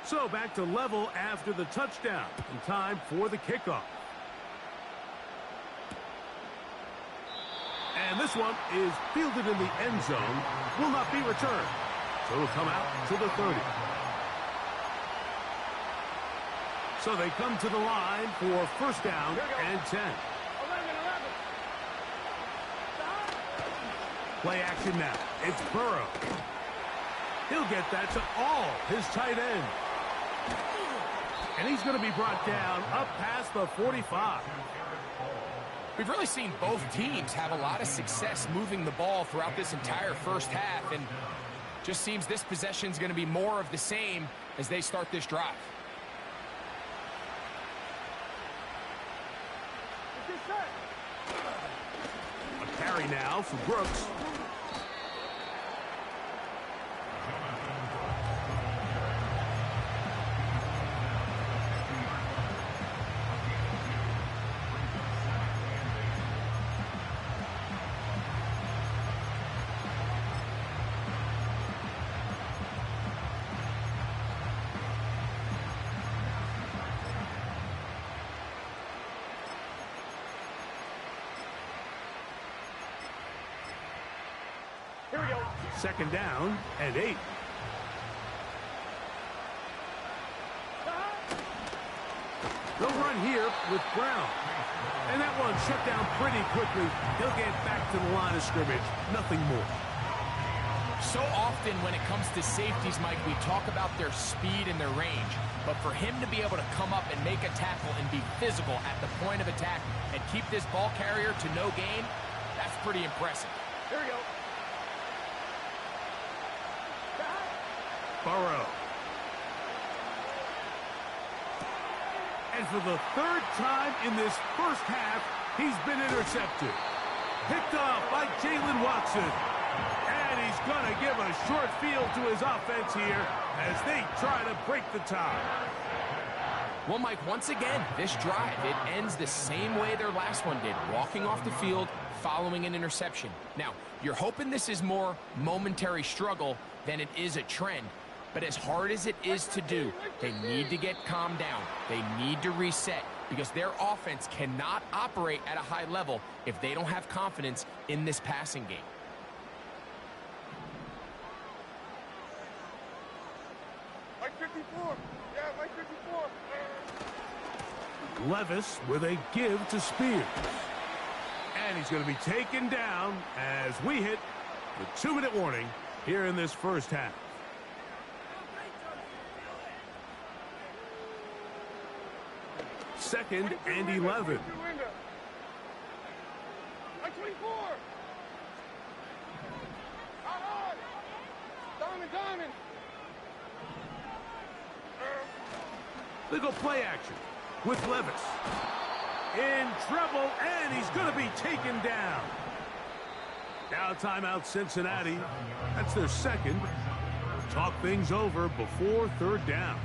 So back to level after the touchdown. And time for the kickoff. And this one is fielded in the end zone. Will not be returned. So it'll come out to the 30. So they come to the line for first down and 10. 11. Play action now. It's Burrow. He'll get that to all his tight ends. And he's going to be brought down up past the 45. We've really seen both teams have a lot of success moving the ball throughout this entire first half, and just seems this possession is going to be more of the same as they start this drive. A carry now for Brooks. Here we go. Second down and 8. They'll run here with Brown. And that one shut down pretty quickly. He'll get back to the line of scrimmage. Nothing more. So often when it comes to safeties, Mike, we talk about their speed and their range. But for him to be able to come up and make a tackle and be physical at the point of attack and keep this ball carrier to no gain, that's pretty impressive. Here we go. Burrow. And for the third time in this first half, he's been intercepted. Picked off by Jalen Watson. And he's going to give a short field to his offense here as they try to break the tie. Well, Mike, once again, this drive, it ends the same way their last one did, walking off the field, following an interception. Now, you're hoping this is more momentary struggle than it is a trend. But as hard as it is to do, they need to get calmed down. They need to reset because their offense cannot operate at a high level if they don't have confidence in this passing game. Mike 54. Yeah, Mike 54. Levis with a give to Spears. And he's going to be taken down as we hit the 2-minute warning here in this first half. Second and 11. Mike 24. Diamond. They go play action with Levis. In trouble, and he's going to be taken down. Now timeout Cincinnati. That's their second. Talk things over before third down.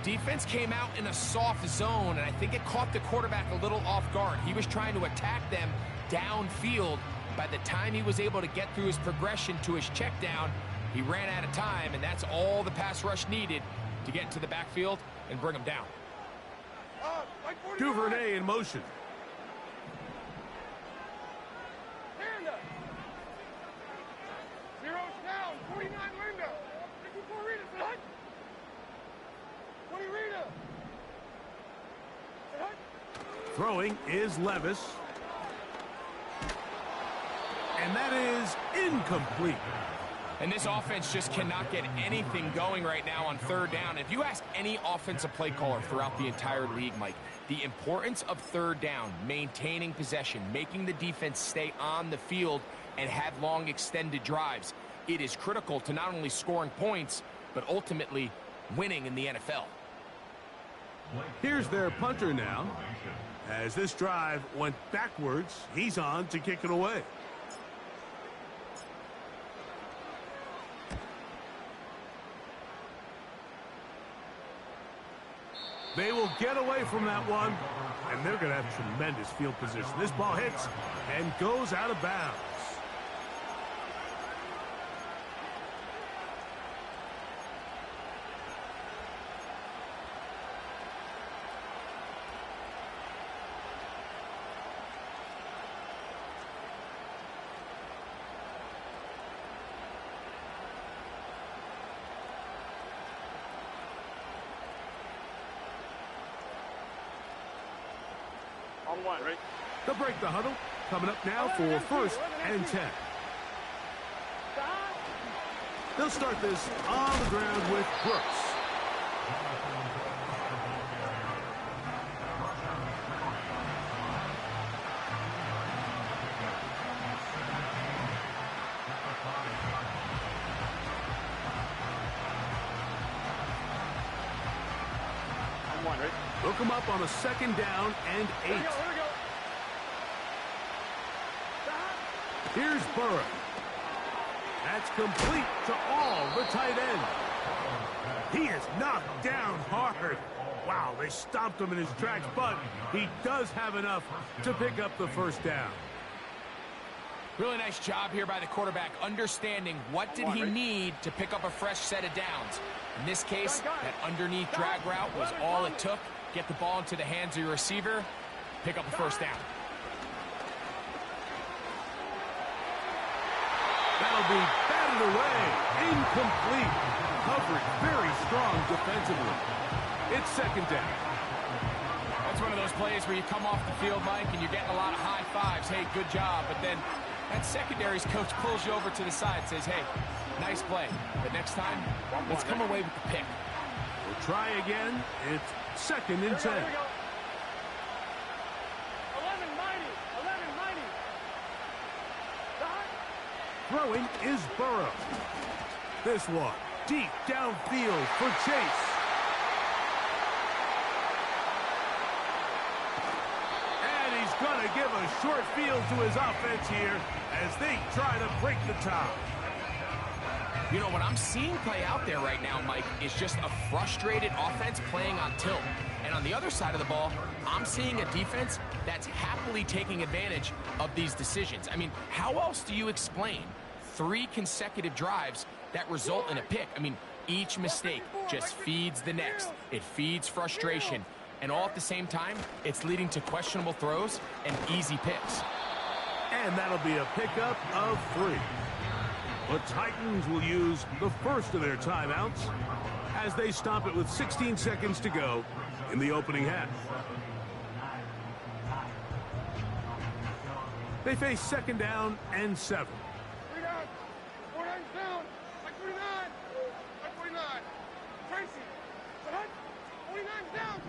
Defense came out in a soft zone, and I think it caught the quarterback a little off guard. He was trying to attack them downfield. By the time he was able to get through his progression to his check down, he ran out of time, and that's all the pass rush needed to get into the backfield and bring him down. Duvernay in motion. Stand up. Zero's down. 49 Linda. 54 Rita. Hut. 20 Rita. Hut. Throwing is Levis. And that is incomplete. And this offense just cannot get anything going right now on third down. If you ask any offensive play caller throughout the entire league, Mike, the importance of third down, maintaining possession, making the defense stay on the field and have long extended drives, it is critical to not only scoring points, but ultimately winning in the NFL. Here's their punter now. As this drive went backwards, he's on to kick it away. They will get away from that one, and they're going to have tremendous field position. This ball hits and goes out of bounds. On one, right? They'll break the huddle. Coming up now for 1st and 10. They'll start this on the ground with Brooks. On one, right? They'll come up on a 2nd down and 8. Here we go. Here's Burrow. That's complete to all the tight end. He is knocked down hard. Wow, they stopped him in his tracks, but he does have enough to pick up the 1st down. Really nice job here by the quarterback, understanding what did he need to pick up a fresh set of downs. In this case, that underneath drag route was all it took. Get the ball into the hands of your receiver, pick up a 1st down. That'll be batted away. Incomplete. Coverage very strong defensively. It's 2nd down. That's one of those plays where you come off the field, Mike, and you're getting a lot of high fives. Hey, good job. But then that secondary's coach pulls you over to the side and says, hey, nice play. But next time, let's come away with the pick. We'll try again. It's 2nd and 10. Here we go. 11 mighty. 11 mighty. Throwing is Burrow. This one deep downfield for Chase. And he's going to give a short field to his offense here as they try to break the tie. You know, what I'm seeing play out there right now, Mike, is just a frustrated offense playing on tilt. And on the other side of the ball, I'm seeing a defense that's happily taking advantage of these decisions. I mean, how else do you explain 3 consecutive drives that result in a pick? I mean, each mistake just feeds the next. It feeds frustration. And all at the same time, it's leading to questionable throws and easy picks. And that'll be a pickup of 3. The Titans will use the 1st of their timeouts as they stop it with 16 seconds to go in the opening half. They face 2nd down and 7. 3 down. 4 down. Like 49. Like 49. Tracy. What? 49 down.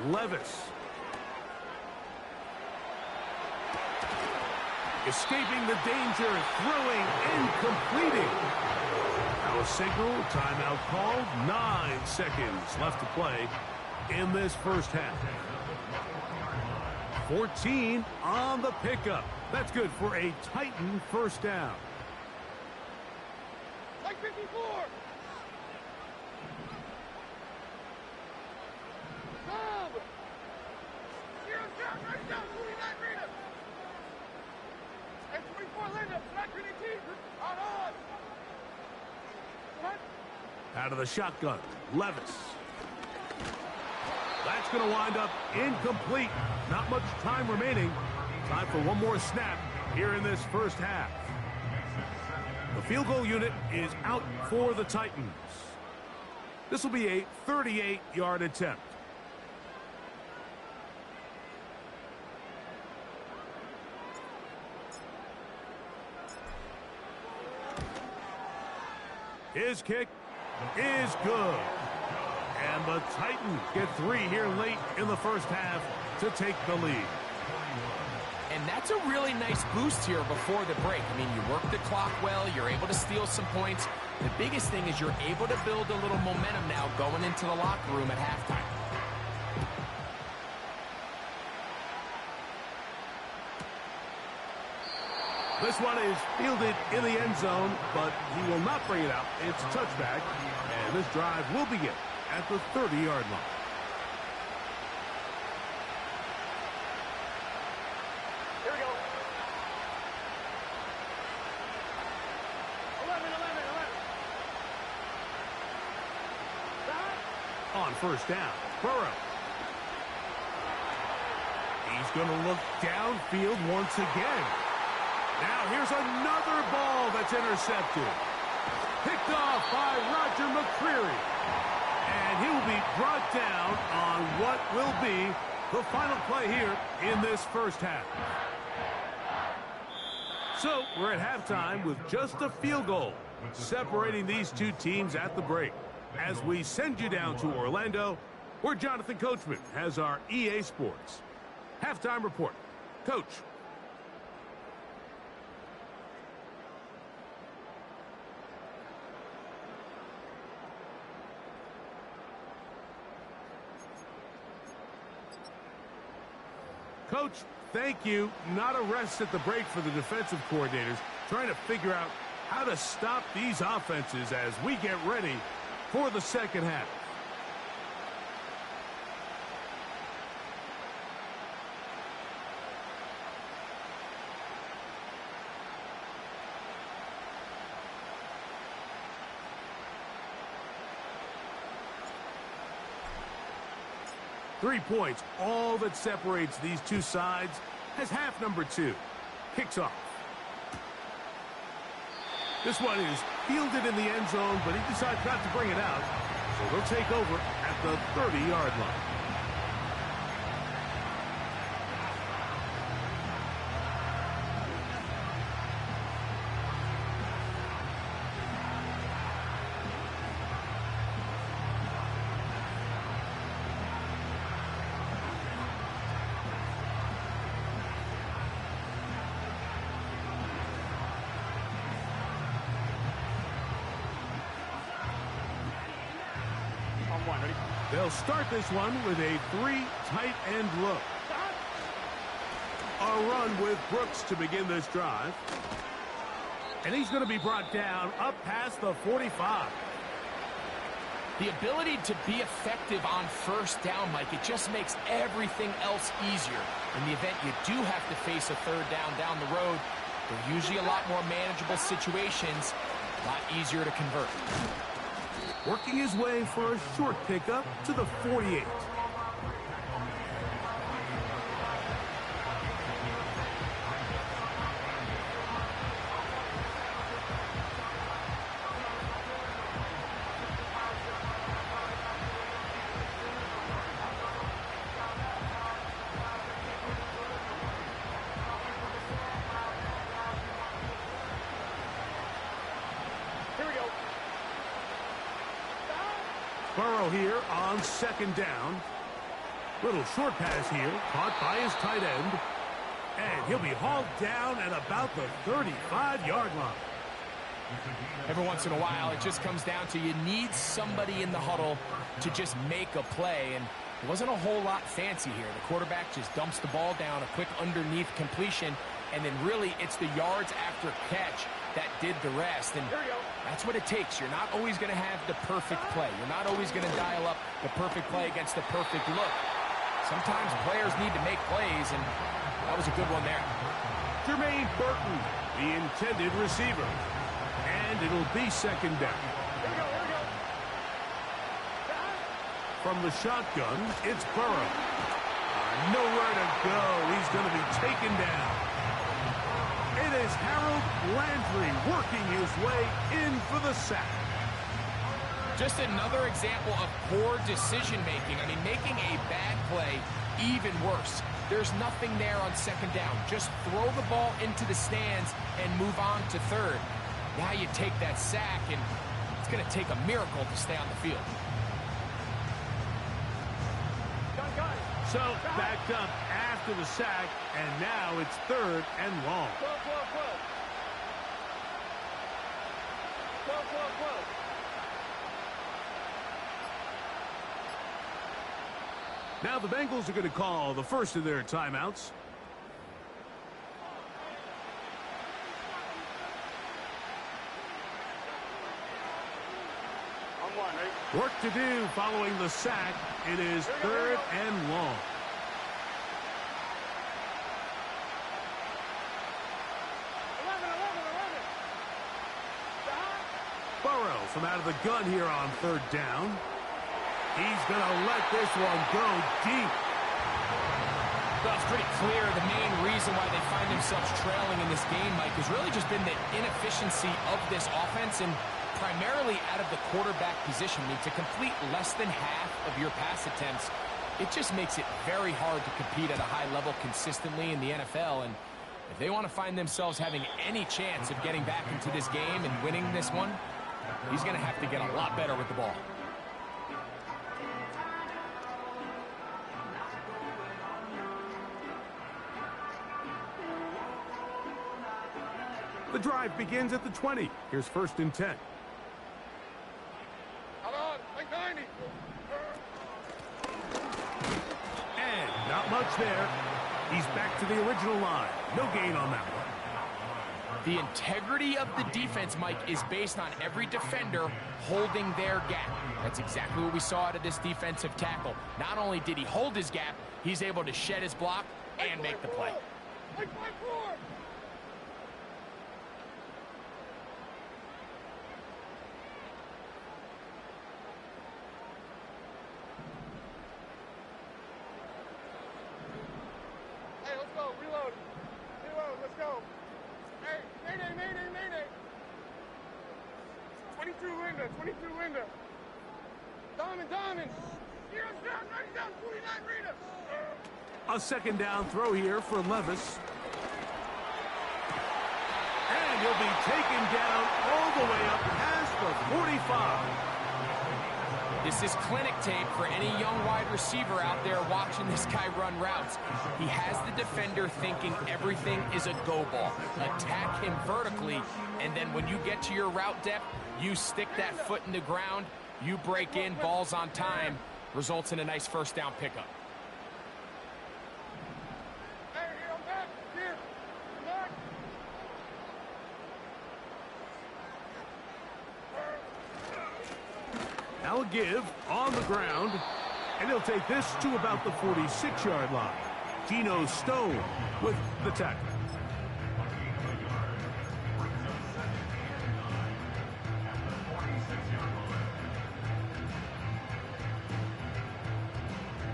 22. Levis. Escaping the danger, throwing and completing. Now a signal, timeout called. 9 seconds left to play in this 1st half. 14 on the pickup. That's good for a Titan 1st down. Like 54. Bob. Zero down. Right down. 49 Rita. And 24 Linda. Not 22. On us. What? Out of the shotgun, Levis. That's going to wind up incomplete. Not much time remaining. Time for one more snap here in this 1st half. The field goal unit is out for the Titans. This will be a 38-yard attempt. His kick is good. And the Titans get 3 here late in the 1st half to take the lead. And that's a really nice boost here before the break. I mean, you work the clock well, you're able to steal some points. The biggest thing is you're able to build a little momentum now going into the locker room at halftime. This one is fielded in the end zone, but he will not bring it out. It's a touchback, and this drive will begin at the 30-yard line. Here we go. 11. On 1st down, Burrow. He's going to look downfield once again. Now here's another ball that's intercepted. Picked off by Roger McCreary. And he will be brought down on what will be the final play here in this first half. So we're at halftime with just a field goal separating these two teams at the break. As we send you down to Orlando, where Jonathan Coachman has our EA Sports halftime report. Coach. Coach, thank you. Not a rest at the break for the defensive coordinators, trying to figure out how to stop these offenses as we get ready for the second half. Three points, all that separates these two sides, as half number two kicks off. This one is fielded in the end zone, but he decides not to bring it out, so they'll take over at the 30-yard line. They'll start this one with a three tight end look. A run with Brooks to begin this drive. And he's going to be brought down up past the 45. The ability to be effective on first down, Mike, it just makes everything else easier. In the event you do have to face a third down the road, they're usually a lot more manageable situations, a lot easier to convert. Working his way for a short pickup to the 48. Burrow here on second down. Little short pass here, caught by his tight end. And he'll be hauled down at about the 35-yard line. Every once in a while, it just comes down to you need somebody in the huddle to just make a play. And it wasn't a whole lot fancy here. The quarterback just dumps the ball down, a quick underneath completion, and then really it's the yards after catch that did the rest. And that's what it takes. You're not always going to have the perfect play. You're not always going to dial up the perfect play against the perfect look. Sometimes players need to make plays, and that was a good one there. Jermaine Burton, the intended receiver. And it'll be second down. From the shotgun, it's Burrow. Nowhere to go. He's going to be taken down. It is Harold Landry working his way in for the sack. Just another example of poor decision-making. I mean, making a bad play even worse. There's nothing there on second down. Just throw the ball into the stands and move on to third. Now you take that sack, and it's going to take a miracle to stay on the field. So, backed up after the sack, and now it's third and long. Now the Bengals are going to call the first of their timeouts. Work to do following the sack. It is third and long. Burrow from out of the gun here on third down. He's going to let this one go deep. Well, it's pretty clear the main reason why they find themselves trailing in this game, Mike, has really just been the inefficiency of this offense, and primarily out of the quarterback position. I mean, to complete less than half of your pass attempts, it just makes it very hard to compete at a high level consistently in the NFL. And if they want to find themselves having any chance of getting back into this game and winning this one, he's going to have to get a lot better with the ball. The drive begins at the 20. Here's 1st and 10. Hold on, like 90. And not much there. He's back to the original line. No gain on that one. The integrity of the defense, Mike, is based on every defender holding their gap. That's exactly what we saw out of this defensive tackle. Not only did he hold his gap, he's able to shed his block and make the play. Like 5-4. Hey, let's go. Reload. Reload. Let's go. Hey, mayday, mayday, mayday. 22 Linda. 22 Linda. Diamond, diamond. Heroes down. 90 down. 49 Rita. A 2nd down throw here for Levis. And he'll be taken down all the way up past the 45. This is clinic tape for any young wide receiver out there watching this guy run routes. He has the defender thinking everything is a go ball. Attack him vertically, and then when you get to your route depth, you stick that foot in the ground, you break in, ball's on time, results in a nice 1st down pickup. Hey, here, I'm back. Here. I'm back. Now a give on the ground, and he'll take this to about the 46-yard line. Geno Stone with the tackle.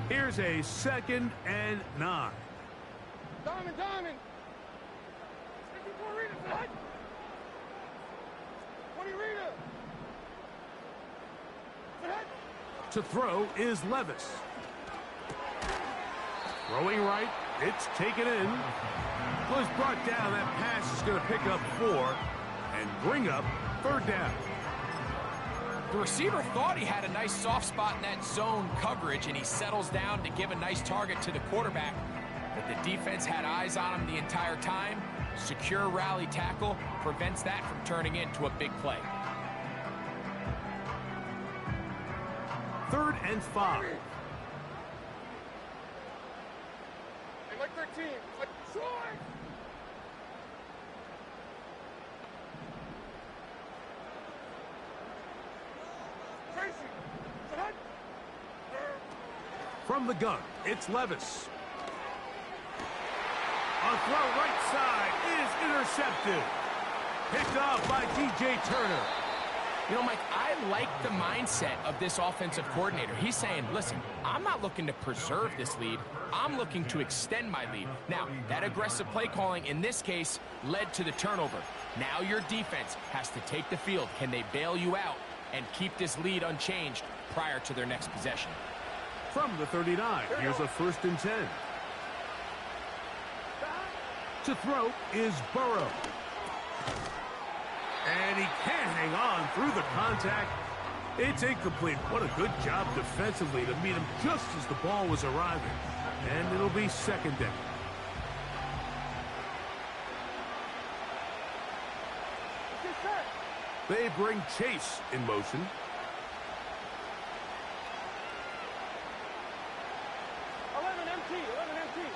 Here's a 2nd and 9. Diamond, diamond. 54 Rita, son. 20 Rita. To throw is Levis. Throwing right, it's taken in. Was brought down. That pass is going to pick up 4 and bring up 3rd down. The receiver thought he had a nice soft spot in that zone coverage, and he settles down to give a nice target to the quarterback. But the defense had eyes on him the entire time. Secure rally tackle prevents that from turning into a big play. 3rd and 5. Hey, like 13. Like, Troy. Tracy. Son. From the gun, it's Levis. A throw right side is intercepted. Picked off by DJ Turner. You know, Mike, I like the mindset of this offensive coordinator. He's saying, listen, I'm not looking to preserve this lead. I'm looking to extend my lead. Now, that aggressive play calling in this case led to the turnover. Now your defense has to take the field. Can they bail you out and keep this lead unchanged prior to their next possession? From the 39, here's a 1st and 10. To throw is Burrow. And he can't hang on through the contact. It's incomplete. What a good job defensively to meet him just as the ball was arriving. And it'll be 2nd down. They bring Chase in motion. empty. 11 empty.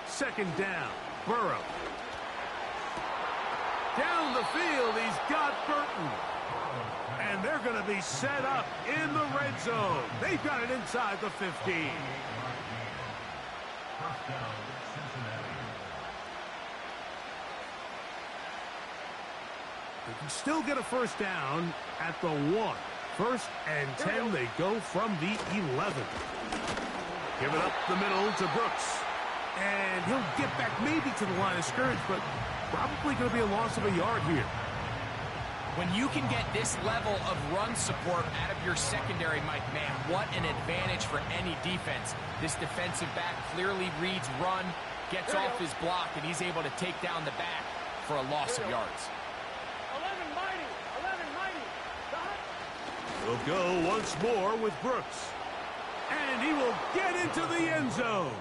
2nd down. Burrow. Down the field, he's got Burton. And they're going to be set up in the red zone. They've got it inside the 15. They can still get a 1st down at the 1. 1st and 10, they go from the 11. Give it up the middle to Brooks. And he'll get back maybe to the line of scrimmage, but probably going to be a loss of a yard here. When you can get this level of run support out of your secondary, Mike, man, what an advantage for any defense. This defensive back clearly reads run, gets off his block, and he's able to take down the back for a loss of yards. 11 mighty. 11 mighty. Dot. We'll go once more with Brooks. And he will get into the end zone.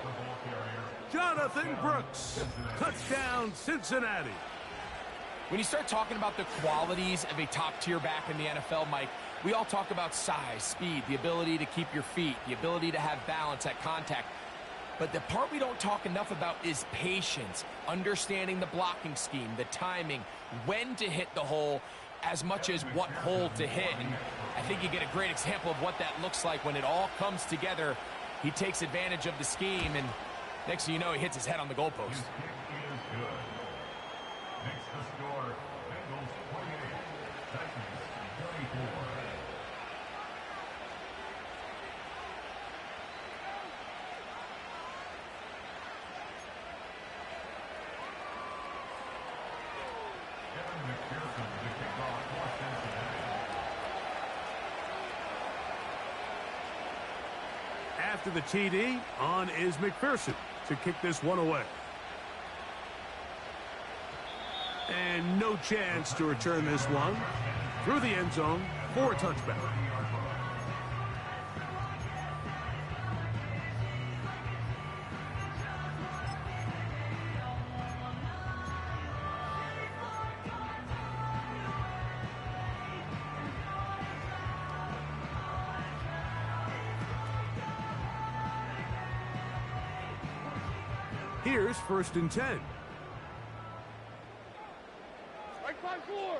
Jonathan Brooks. Touchdown, Cincinnati. When you start talking about the qualities of a top-tier back in the NFL, Mike, we all talk about size, speed, the ability to keep your feet, the ability to have balance at contact. But the part we don't talk enough about is patience, understanding the blocking scheme, the timing, when to hit the hole, as much as what hole to hit. And I think you get a great example of what that looks like when it all comes together. He takes advantage of the scheme, and next thing you know, he hits his head on the goalpost. After the TD, on is McPherson to kick this one away. And no chance to return this one through the end zone for a touchback. Here's 1st and 10. Right side 4.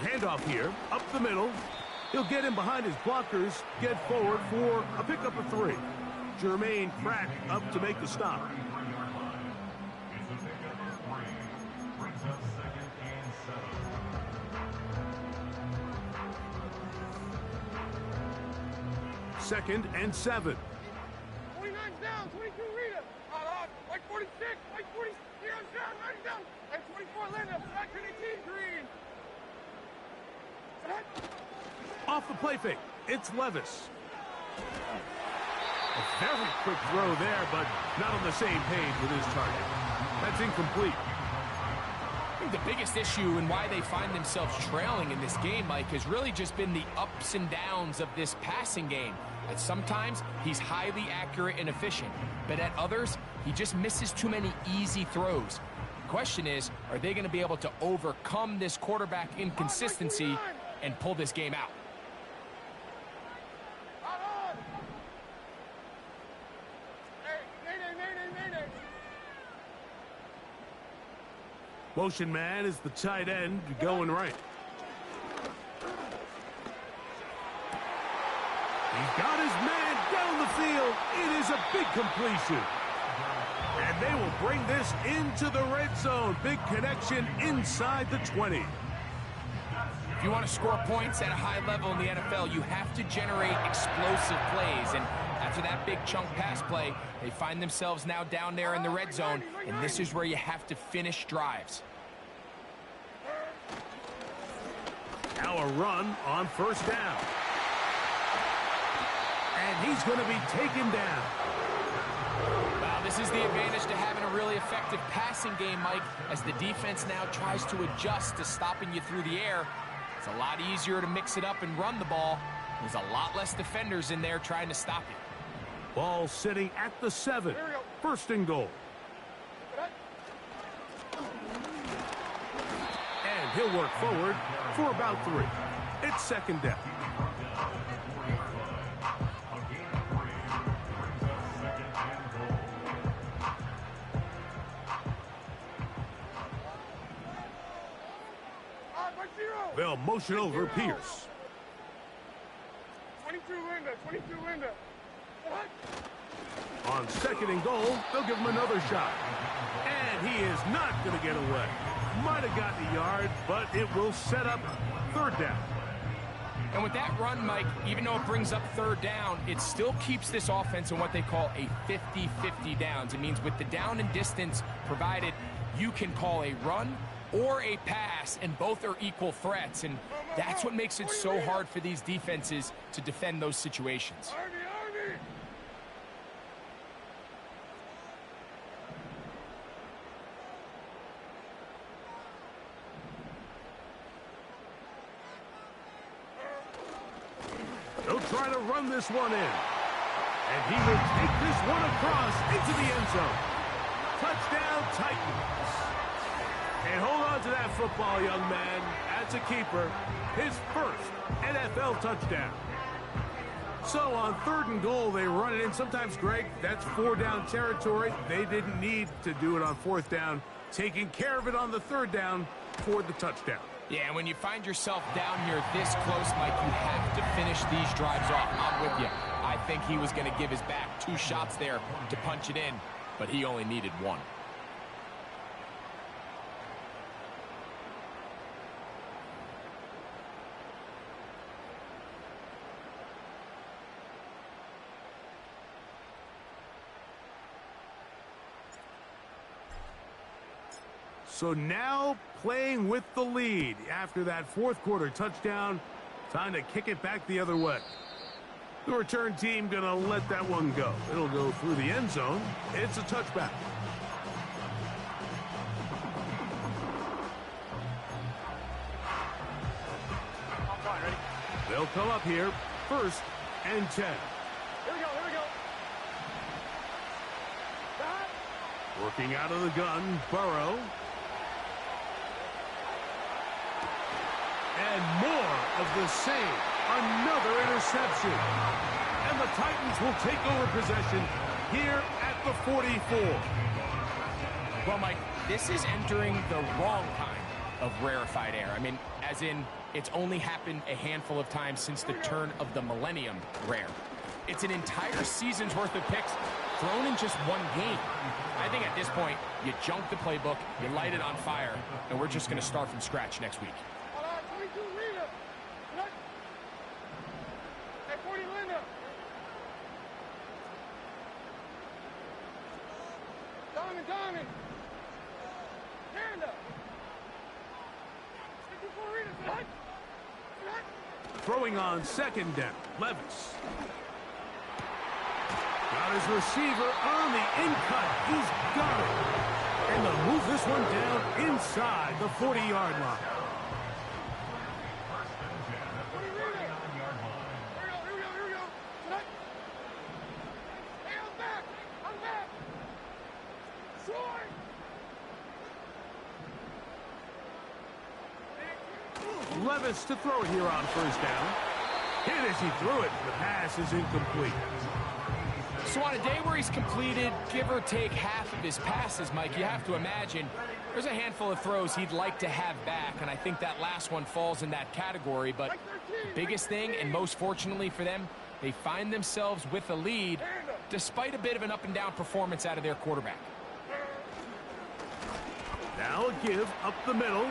Handoff here, up the middle. He'll get in behind his blockers, get forward for a pickup of 3. Jermaine Pratt up to make the stop. Second and 7. 29's down. 22 Rita. Like 46. Like 40. Hero's down. Right down. Like 24 Linda. Back to the team green. Off the play fake, it's Levis. A very quick throw there, but not on the same page with his target. That's incomplete. I think the biggest issue and why they find themselves trailing in this game, Mike, has really just been the ups and downs of this passing game. At sometimes, he's highly accurate and efficient, but at others, he just misses too many easy throws. The question is, are they going to be able to overcome this quarterback inconsistency and pull this game out? Motion man is the tight end going right. He's got his man down the field. It is a big completion. And they will bring this into the red zone. Big connection inside the 20. If you want to score points at a high level in the NFL, you have to generate explosive plays. And after that big chunk pass play, they find themselves now down there in the red zone, and this is where you have to finish drives. Now a run on 1st down. And he's going to be taken down. Wow, this is the advantage to having a really effective passing game, Mike, as the defense now tries to adjust to stopping you through the air. It's a lot easier to mix it up and run the ball. There's a lot less defenders in there trying to stop you. Ball sitting at the 7. 1st and goal. And he'll work forward for about 3. It's 2nd down. They'll motion over Pierce. 22 Linda. 22 Linda. On 2nd and goal, they'll give him another shot. And he is not going to get away. Might have gotten a yard, but it will set up 3rd down. And with that run, Mike, even though it brings up 3rd down, it still keeps this offense in what they call a 50-50 downs. It means with the down and distance provided, you can call a run or a pass, and both are equal threats, and that's what makes it so hard for these defenses to defend those situations. Army! He'll try to run this one in. And he will take this one across into the end zone. Touchdown, Titans. And hold on to that football, young man. As a keeper, his first NFL touchdown. So on 3rd and goal, they run it in. Sometimes, Greg, that's 4-down territory. They didn't need to do it on 4th down. Taking care of it on the 3rd down for the touchdown. Yeah, and when you find yourself down here this close, Mike, you have to finish these drives off. I'm with you. I think he was going to give his back 2 shots there to punch it in, but he only needed 1. So now playing with the lead after that 4th quarter touchdown. Time to kick it back the other way. The return team going to let that one go. It'll go through the end zone. It's a touchback. They'll come up here, 1st and 10. Here we go. Working out of the gun, Burrow. And more of the same. Another interception. And the Titans will take over possession here at the 44. Well, Mike, this is entering the wrong kind of rarefied air. I mean, as in, it's only happened a handful of times since the turn of the millennium rare. It's an entire season's worth of picks thrown in just one game. I think at this point, you junk the playbook, you light it on fire, and we're just going to start from scratch next week. Hold on, 22 Rita. Hey, 40 Linda. Diamond. Panda. 54 Rita. What? Throwing on 2nd down, Levis. Got his receiver on the in-cut. He's got it. And they'll move this one down inside the 40-yard line. Here we go. Hey, I'm back. Short. Levis to throw it here on 1st down. Hit as he threw it. The pass is incomplete. So on a day where he's completed, give or take half of his passes, Mike, you have to imagine there's a handful of throws he'd like to have back, and I think that last one falls in that category. But the biggest thing, and most fortunately for them, they find themselves with a lead despite a bit of an up-and-down performance out of their quarterback. Now a give up the middle,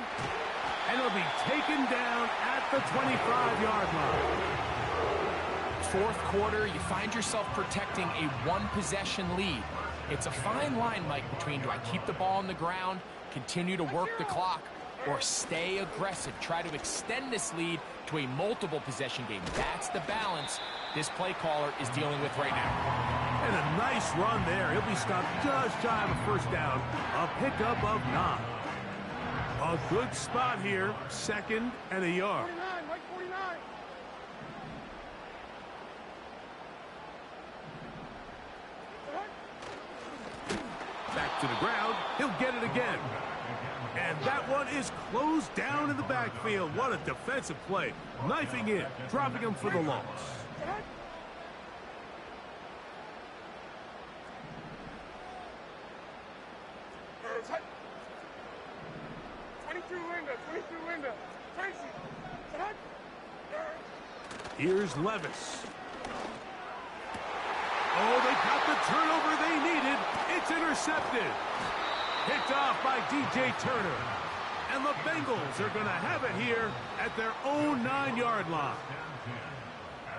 and it'll be taken down at the 25-yard line. 4th quarter, you find yourself protecting a 1-possession lead. It's a fine line, Mike, between do I keep the ball on the ground, continue to work the clock, or stay aggressive, try to extend this lead to a multiple possession game. That's the balance this play caller is dealing with right now. And a nice run there. He'll be stopped just shy of a 1st down. A pickup of 9. A good spot here, 2nd and a yard. 49, Mike 49. Back to the ground. He'll get it again. And that one is closed down in the backfield. What a defensive play. Knifing in, dropping him for the loss. 22 Linda. Tracy. Here's Levis. Oh, they got the turnover they needed. It's intercepted. Picked off by DJ Turner. And the Bengals are going to have it here at their own 9-yard line.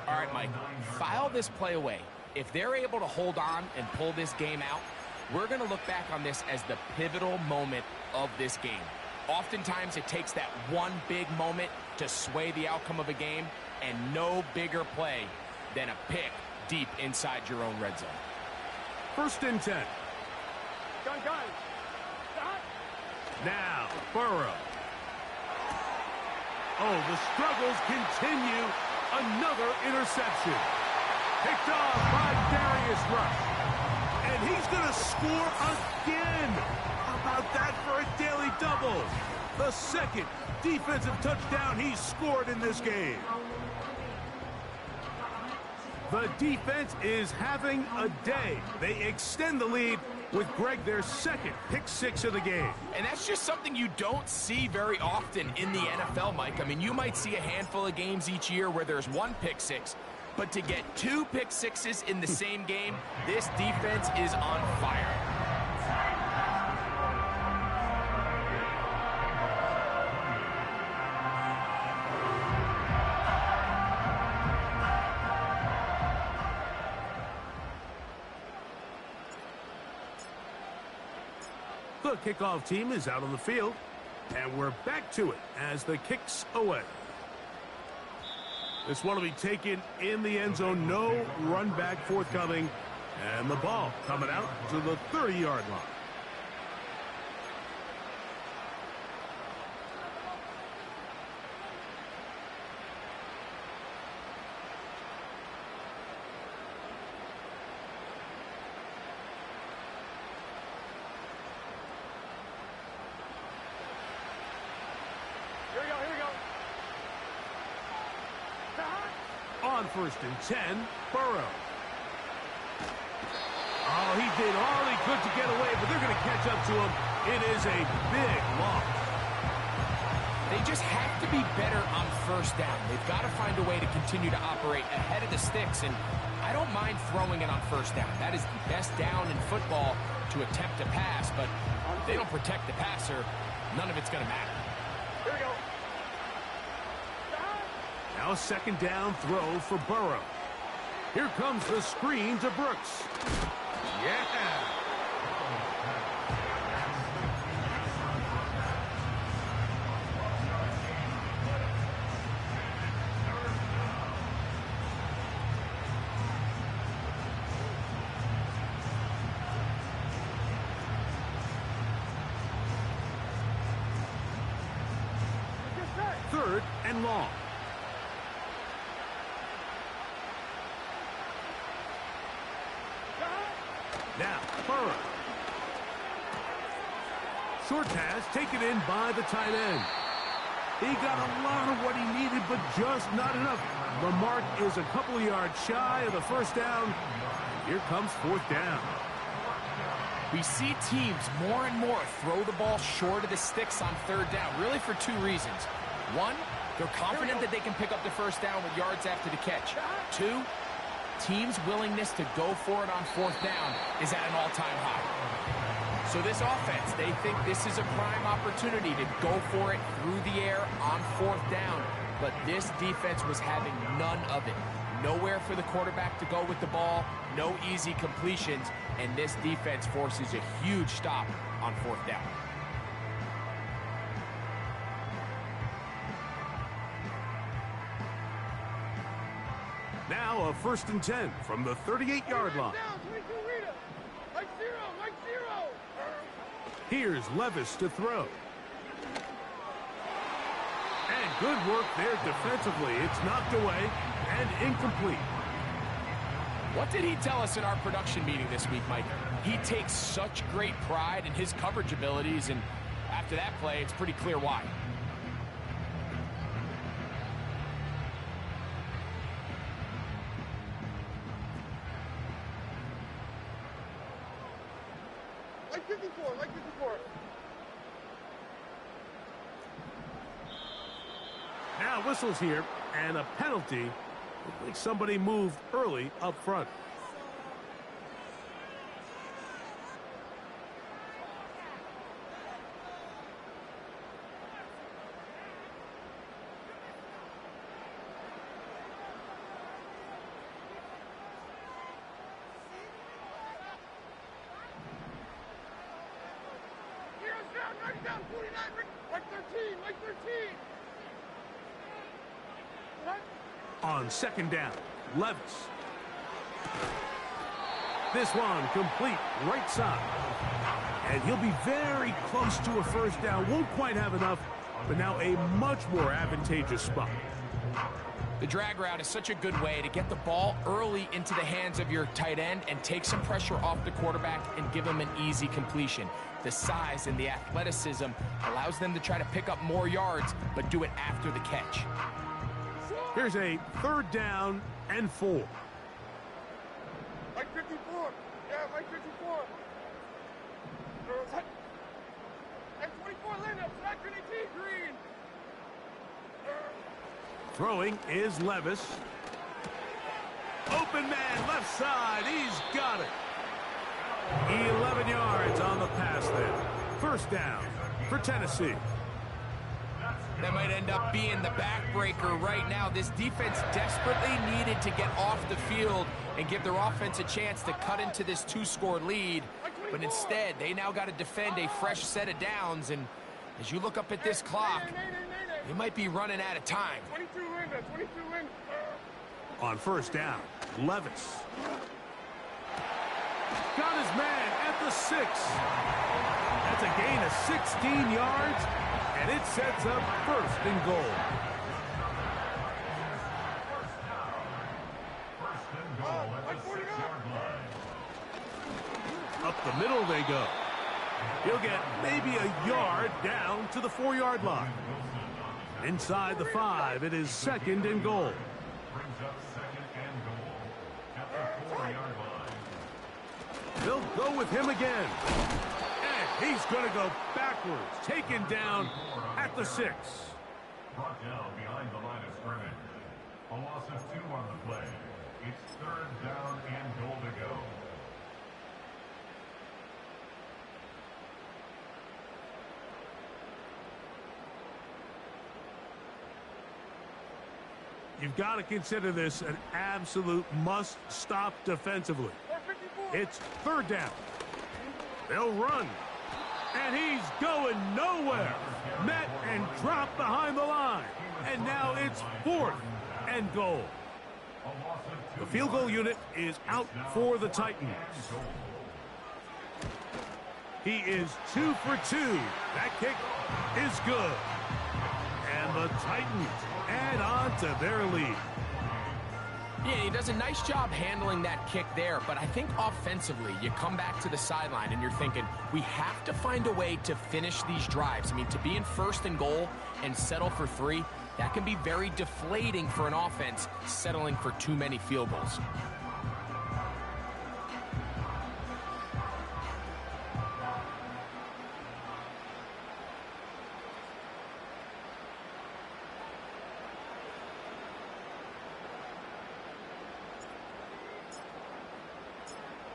All right, Mike, file this play away. If they're able to hold on and pull this game out, we're going to look back on this as the pivotal moment of this game. Oftentimes, it takes that one big moment to sway the outcome of a game, and no bigger play than a pick deep inside your own red zone. 1st and 10. Gun. Stop. Now, Burrow. Oh, the struggles continue. Another interception. Picked off by Darius Rush. And he's going to score again. How about that for a daily double? The 2nd defensive touchdown he's scored in this game. The defense is having a day. They extend the lead with Greg their 2nd pick-6 of the game. And that's just something you don't see very often in the NFL, Mike. I mean, you might see a handful of games each year where there's 1 pick-6, but to get 2 pick-6s in the same game, this defense is on fire. The kickoff team is out on the field, and we're back to it as the kick's away. This one will be taken in the end zone. No run back forthcoming, and the ball coming out to the 30-yard line. Here we go. On 1st and 10, Burrow. Oh, he did all he could to get away, but they're going to catch up to him. It is a big loss. They just have to be better on 1st down. They've got to find a way to continue to operate ahead of the sticks, and I don't mind throwing it on 1st down. That is the best down in football to attempt to pass, but if they don't protect the passer, none of it's going to matter. Here we go. Now a 2nd down throw for Burrow. Here comes the screen to Brooks. Yeah. Third and long. Now, Burrow. Short pass taken in by the tight end. He got a lot of what he needed, but just not enough. The mark is a couple of yards shy of the 1st down. Here comes 4th down. We see teams more and more throw the ball short of the sticks on 3rd down, really for 2 reasons. 1, they're confident that they can pick up the 1st down with yards after the catch. 2, teams' willingness to go for it on 4th down is at an all-time high. So this offense, they think this is a prime opportunity to go for it through the air on 4th down. But this defense was having none of it. Nowhere for the quarterback to go with the ball, no easy completions, and this defense forces a huge stop on 4th down. Now a 1st and 10 from the 38-yard line. Down, 22 Rita. Mike zero. Here's Levis to throw. And good work there defensively. It's knocked away and incomplete. What did he tell us in our production meeting this week, Mike? He takes such great pride in his coverage abilities, and after that play, it's pretty clear why. Like 54. Now whistles here, and a penalty. Looks like somebody moved early up front. Heroes down, 49, Like 13, like 13. What? On second down, Levis. This one complete right side. And he'll be very close to a first down. Won't quite have enough, but now a much more advantageous spot. The drag route is such a good way to get the ball early into the hands of your tight end and take some pressure off the quarterback and give him an easy completion. The size and the athleticism allows them to try to pick up more yards, but do it after the catch. Here's a third down and 4. Like 54. Yeah, like 54. And 24 Linda, back 18 Green. Throwing is Levis. Open man, left side. He's got it. 11 yards on the pass there. First down for Tennessee. That might end up being the backbreaker right now. This defense desperately needed to get off the field and give their offense a chance to cut into this 2-score lead. But instead, they now got to defend a fresh set of downs. And as you look up at this clock, they might be running out of time. 22 Linda, 22 Linda. On first down, Levis. Got his man at the 6. That's a gain of 16 yards, and it sets up first and goal. Up the middle they go. He'll get maybe a yard down to the 4-yard line. Inside the 5, it is second and goal. They'll go with him again. And he's going to go backwards. Taken down at the 6. Brought down behind the line of scrimmage. A loss of 2 on the play. It's third down and goal to go. You've got to consider this an absolute must-stop defensively. It's third down. They'll run. And he's going nowhere. Met and dropped behind the line. And now it's fourth and goal. The field goal unit is out for the Titans. He is 2 for 2. That kick is good. And the Titans add on to their lead. Yeah, he does a nice job handling that kick there, but I think offensively, you come back to the sideline and you're thinking, we have to find a way to finish these drives. I mean, to be in first and goal and settle for 3, that can be very deflating for an offense settling for too many field goals.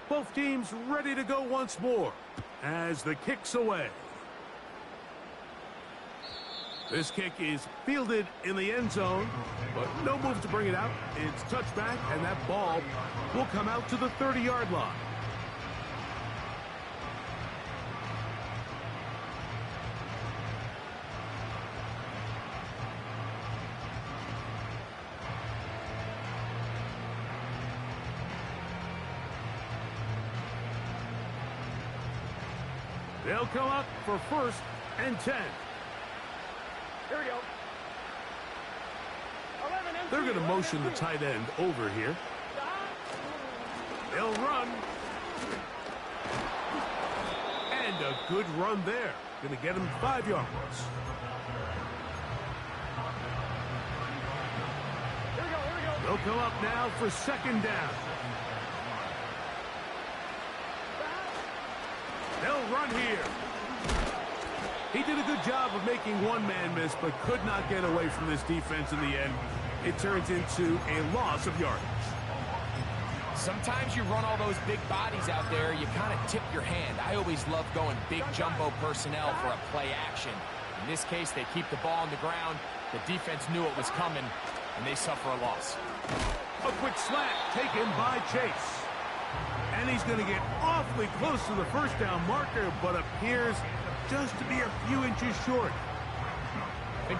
Both teams ready to go once more as the kick's away. This kick is fielded in the end zone, but no move to bring it out. It's touchback, and that ball will come out to the 30-yard line. They'll come up for first and 10. Here we go. 11 They're going to motion the tight end over here. They'll run. And a good run there. Going to get him 5 yards. Here we go, here we go. They'll come up now for second down. They'll run here. He did a good job of making one man miss, but could not get away from this defense in the end. It turns into a loss of yardage. Sometimes you run all those big bodies out there, you kind of tip your hand. I always love going big jumbo personnel for a play action. In this case, they keep the ball on the ground. The defense knew it was coming, and they suffer a loss. A quick slant taken by Chase. And he's going to get awfully close to the first down marker, but appears just to be a few inches short.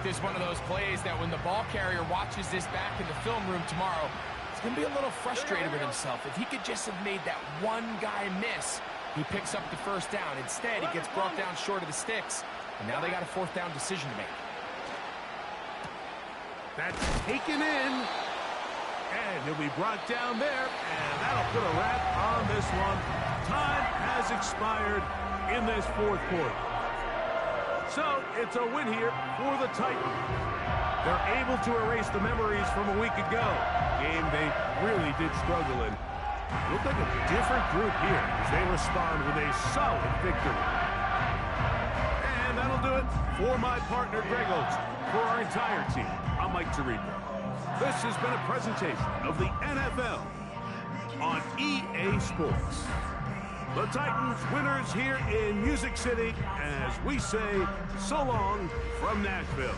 this is one of those plays that when the ball carrier watches this back in the film room tomorrow, he's going to be a little frustrated with himself. If he could just have made that one guy miss, he picks up the first down. Instead, he gets brought down short of the sticks, and now they got a fourth down decision to make. That's taken in, and he'll be brought down there, and that'll put a wrap on this one. Time has expired in this fourth quarter. So it's a win here for the Titans. They're able to erase the memories from a week ago. Game they really did struggle in. Looked like a different group here as they respond with a solid victory. And that'll do it for my partner, Greg Olson. For our entire team, I'm Mike Tirico. This has been a presentation of the NFL on EA Sports. The Titans winners here in Music City as we say so long from Nashville.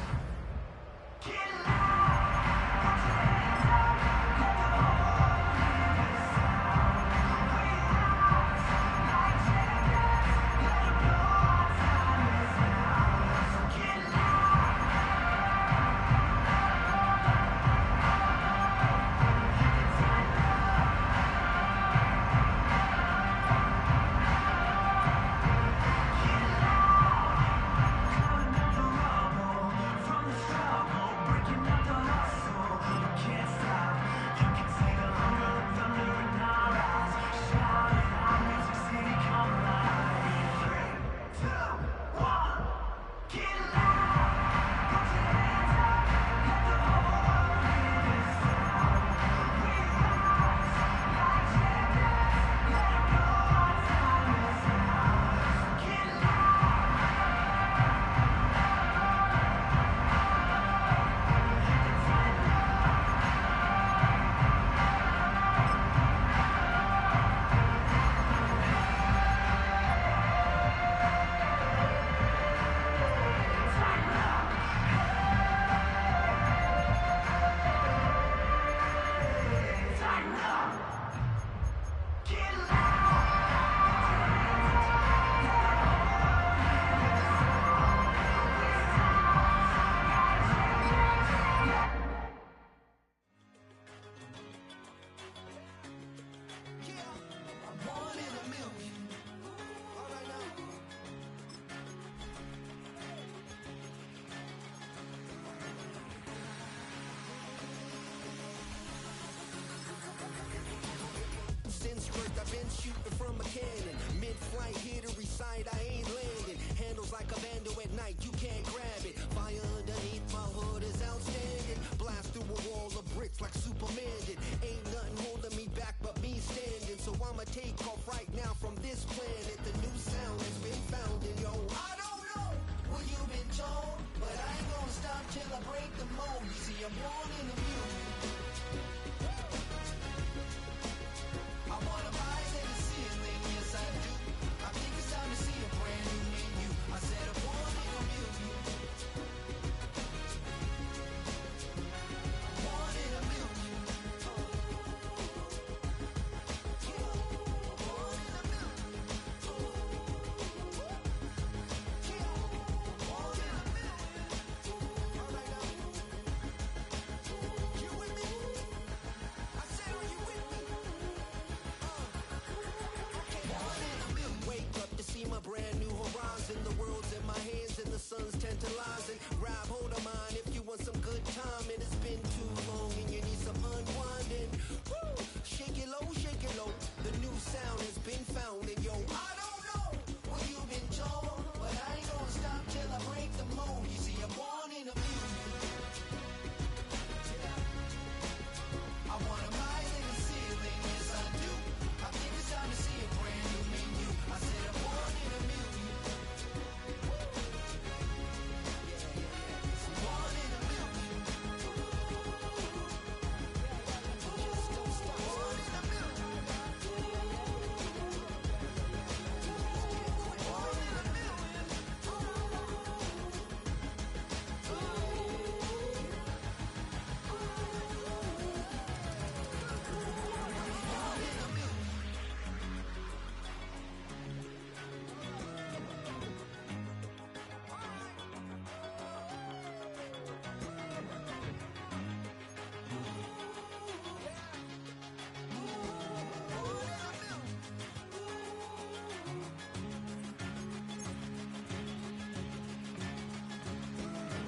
Since first I've been shooting from a cannon. Mid-flight, here to recite, I ain't landing. Handles like a vandal at night, you can't grab it. Fire underneath my hood is outstanding. Blast through a wall of bricks like Superman did. Ain't nothing holding me back but me standing. So I'ma take off right now from this planet. The new sound has been found in yo. I don't know what you've been told, but I ain't gonna stop till I break the mold. You see, I'm born in the